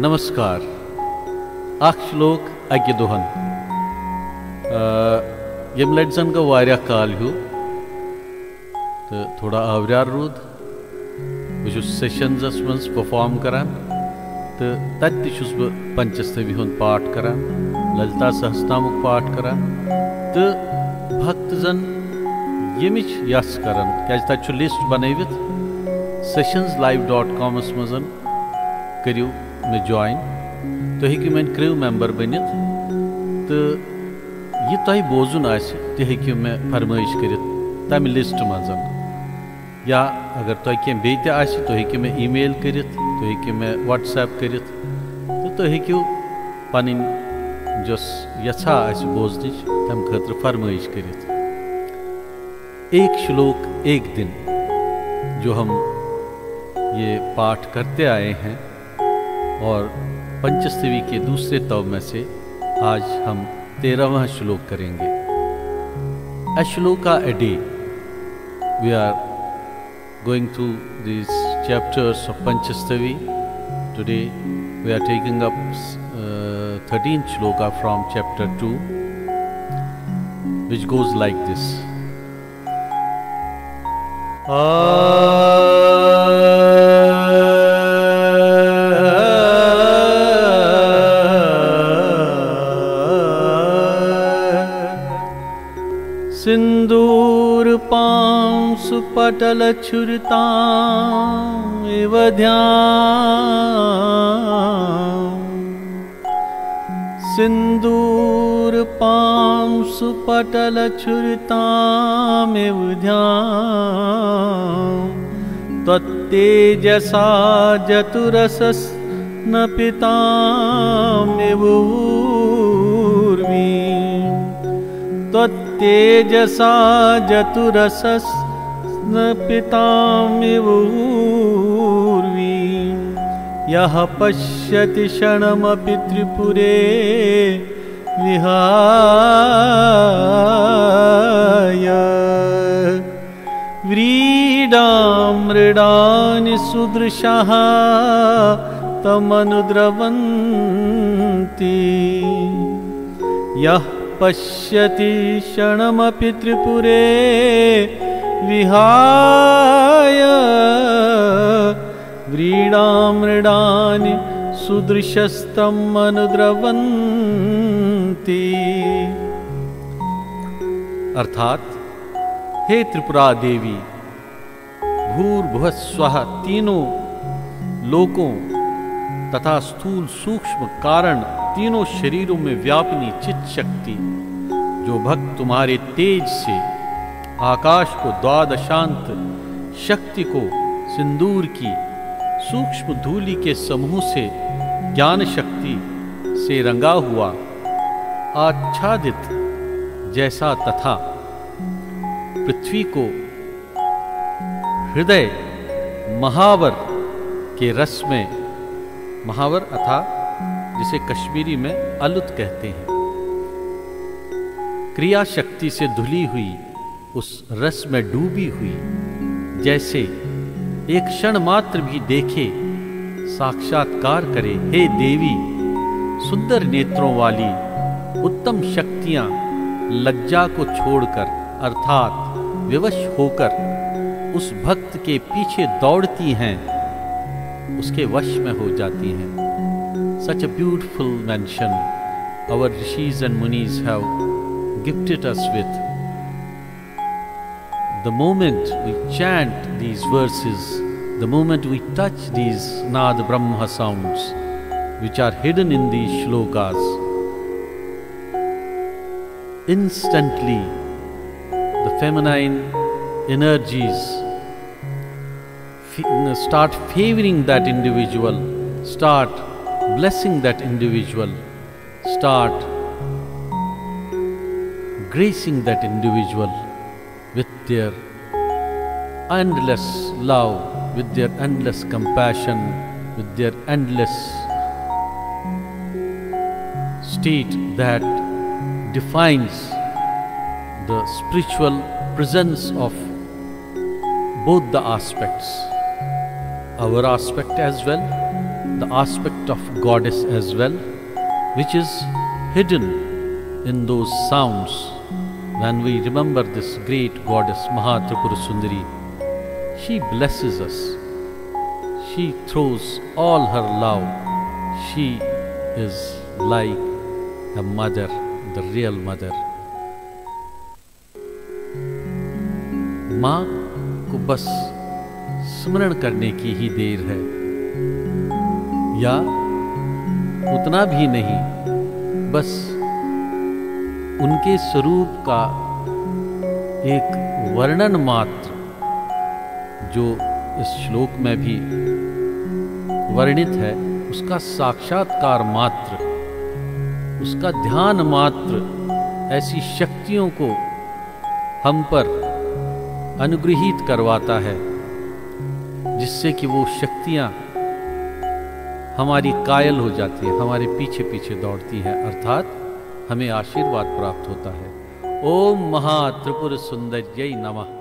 नमस्कार। अख श्लोक अकि दुहन यम लट जन गो वारिया काल हूँ तो थोड़ा आवरियार रूद बहुत सेशनस मज परफॉर्म करान तो तत्स बह पंचस्तवी हुंद पाठ करान, ललिता सहस्रनामुक पाठ करान तो भक्त जन यमिच यस करान क्या तत लिस्ट बनवित sessionslive.com मज करियो मे जॉइन तो हेकियो मेन क्रू मेंबर बनित तो यह तुह बोजुन आसि हेकियो मे फरमाइश करित तम लिस्ट मज या अगर तुह कह बे आसि तो हेकियो मे ईमेल करित तो हेकियो मे व्हाट्सएप करित तो हेकियो पनिन जोस यछा आसि बोजनिच तम खतर फरमाइश करित। एक श्लोक एक दिन जो हम ये पाठ करते आए हैं और पंचस्तवी के दूसरे तव में से आज हम 13वां श्लोक करेंगे। A shloka a day we are going through these chapters of Panchasthavi. Today we are taking up 13th shloka from chapter 2, which goes like this. सिंदूर पांसु पटल छुरता एव ध्यान, सिंदूर पांसु पटल छुरता एव ध्यान, तत्तेजसा जतुरसस् न पितामेव ऊर्मी, तेजसा जतुरसस् न पितामेव ऊर्वी, यः पश्यति क्षणमपि त्रिपुरे विहाय, व्रीडां मृडानि सुदृशः तमनुद्रवन्ति, यः पश्यति क्षणमपि त्रिपुरे विहाय, व्रीडां मृडानि सुदृशस्तम् अनुद्रवन्ति। अर्थात हे त्रिपुरा देवी, भूर्भुवः स्वः तीनों लोकों तथा स्थूल सूक्ष्म कारण तीनों शरीरों में व्यापिनी चित शक्ति जो भक्त तुम्हारे तेज से आकाश को द्वादशांत शक्ति को सिंदूर की सूक्ष्म धूलि के समूह से ज्ञान शक्ति से रंगा हुआ आच्छादित जैसा तथा पृथ्वी को हृदय महावर के रस में, महावर अथा जिसे कश्मीरी में अलुत कहते हैं, क्रिया शक्ति से धुली हुई उस रस में डूबी हुई जैसे एक क्षण मात्र भी देखे साक्षात्कार करे। हे देवी, सुंदर नेत्रों वाली उत्तम शक्तियां लज्जा को छोड़कर अर्थात विवश होकर उस भक्त के पीछे दौड़ती हैं, उसके वश में हो जाती हैं। Such a beautiful mention our rishis and munis have gifted us with. The moment we chant these verses, the moment we touch these Nad Brahma sounds which are hidden in these shlokas, instantly the feminine energies start favoring that individual, start blessing that individual, start gracing that individual with their endless love, with their endless compassion, with their endless state that defines the spiritual presence of both the aspects, our aspect as well the aspect of goddess as well, which is hidden in those sounds. When we remember this great goddess Mahatripura Sundari, she blesses us. She throws all her love. She is like a mother, the real mother. माँ को बस स्मरण करने की ही देर है, या उतना भी नहीं, बस उनके स्वरूप का एक वर्णन मात्र जो इस श्लोक में भी वर्णित है, उसका साक्षात्कार मात्र, उसका ध्यान मात्र ऐसी शक्तियों को हम पर अनुग्रहित करवाता है, जिससे कि वो शक्तियाँ हमारी कायल हो जाती है, हमारे पीछे पीछे दौड़ती हैं, अर्थात हमें आशीर्वाद प्राप्त होता है। ओम महात्रिपुर सुंदर्यै नमः।